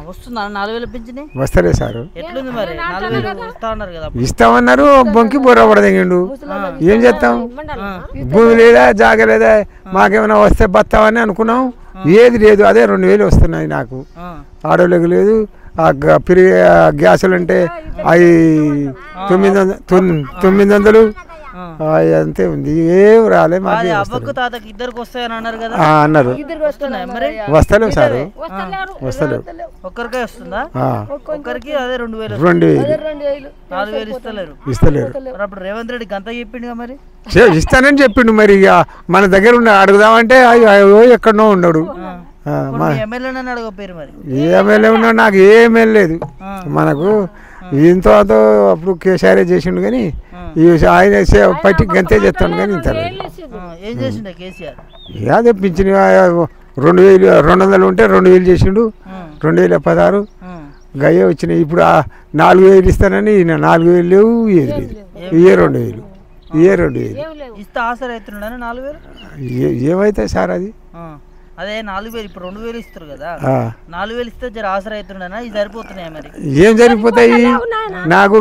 వస్తుందా 4000 పింఛని? వస్తలే సారు. ఎట్లుంది మరి? 4000 ఇస్తా అన్నారు కదా. ఇస్తామన్నారు, బొంకి బొర్ర పడదగిండు. ఏం చేస్తాం? భూమి లేదా, జాగ లేదా, మాకేమైనా వస్తే బతామని అనుకున్నాం. ఏది లేదు, అదే 2000 వస్తున్నాయి నాకు. ఆడోళ్ళకి లేదు. పెరిగే గ్యాసులు అంటే అవి 900 అంతే ఉంది. ఏం రాలే మాకు. అవ్వకు తాతకి ఇద్దరికి వస్తాయని అన్నారు కదా. అన్నారు. వస్తలేవు సారు, వస్తలేవు. ఒక్కరికే వస్తుందా? ఒక్కరికి అదే 2000. 4000 ఇస్తలేరు. అప్పుడు రేవంత్ రెడ్డి గంత చెప్పిండు మరి. ఇస్తానని చెప్పిండు. మరి ఇక మన దగ్గర ఉన్న అడుగుదామంటే అయ్యో ఎక్కడనో ఉన్నాడు. ఎమ్మెల్యే ఉన్నాడు, నాకు ఏ ఎమ్మెల్యే లేదు. మనకు ఇంతో అంతో అప్పుడు కేసీఆర్ చేసిండు కానీ ఆయన పట్టి గంతే చేస్తాడు కానీ ఇంత అదే పింఛన్ 2200 ఉంటే 2000 చేసిండు. 2016 గయ్యే వచ్చినాయి. ఇప్పుడు 4000 ఇస్తానని 4000 లేవు, ఏది లేదు. ఇయే 2000 ఇస్తే ఆసరా అవుతున్నాడు. 4000 ఏమైతే సార్ అది? అదే 4000 ఇప్పుడు 2000 ఇస్తారు కదా. 4000 ఇస్తే జర ఆసరా అవుతుండనా? ఇది సరిపోతున్నాయి మరి? ఏం సరిపోతాయి? నాకు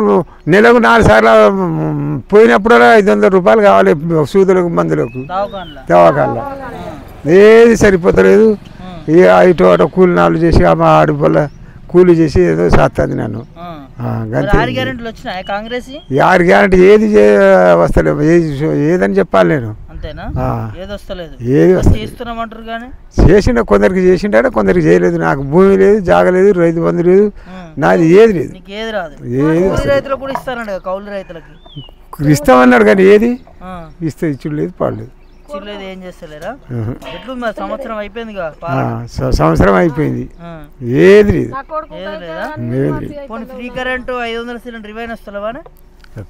నెలకు 4 సార్లు పోయినప్పుడల్లా 500 రూపాయలు కావాలి సూదులకు, మందులకు, దవాఖాన్లో. ఏది సరిపోతలేదు. ఇక ఇటు అటు కూలినాలు చేసి ఆడిపోల కూలి చేసి ఏదో సాస్తుంది నన్ను. 6 గ్యారెంటీలు వచ్చినాయి కాంగ్రెస్. 6 గ్యారెంటీ ఏది వస్తలేదు. ఏదని చెప్పాలి నేను. చేసిండ కొందరికి చేసిండే, కొందరికి చేయలేదు. నాకు భూమి లేదు, జాగ లేదు, రైతు బంధు లేదు, నాది ఏది లేదు. ఇస్తామన్నాడు కానీ ఏది ఇస్తే ఇచ్చుడు లేదు, పాడలేదు. సంవత్సరం అయిపోయింది, ఏది లేదు. ఫ్రీ కరెంట్ 500 సిలిండర్ ఇవైనా వస్తలేవా?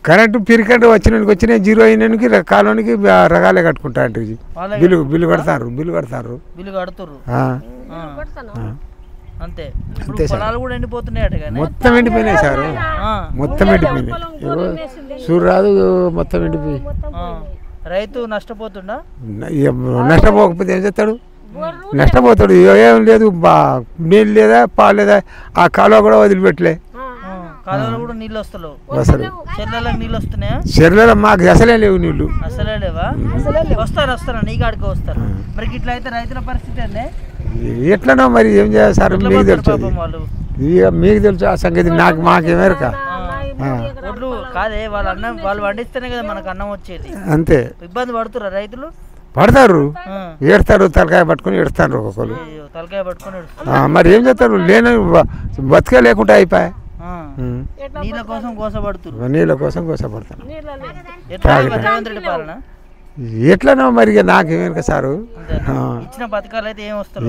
కరెంటు పిరికరెంట్ వచ్చినాయి 0 అయినానికి కాలానికి రకాలే కట్టుకుంటా అంటే బిల్లు కడతారు. అంతే. మొత్తం ఎండిపోయినాయి సార్, మొత్తం ఎండిపోయినాయి. సూర్యరాదు మొత్తం ఎండిపోయి రైతు నష్టపోతుండా? నష్టపోకపోతే ఏం చేస్తాడు? నష్టపోతాడు. ఏం లేదు, నీళ్ళు లేదా, పాలు లేదా, ఆ కాలువ కూడా వదిలిపెట్టలే. చెర్లలో మాకు అసలే లేవు నీళ్ళు. అసలే లేవా? వస్తారా నీ కాడికి వస్తారు. మరి ఇట్లా అయితే రైతుల పరిస్థితి అండి ఎట్లనో మరి. ఏం చేయాలి సార్? మీకు తెలుసు, మీకు తెలుసు ఆ సంగతి. మాకేమేరక ఒడ్లు కాదే, వాళ్ళు పండిస్తేనే కదా మనకు అన్నం వచ్చేది. అంతే. ఇబ్బంది పడుతురా రైతులు? పడతారు, ఏడతారు, తలకాయ పట్టుకుని ఏడుస్తారు ఒక్కొక్కరు. తలకాయ పట్టుకుని మరి ఏం చేస్తారు? లేని బతికే లేకుండా అయిపోయా. నీళ్ళ కోసం కోసపడుతున్నారు. ఎట్లనో మరి నాకేమేరక సారు. ఇచ్చిన పథకాలు అయితే ఏం వస్తారు?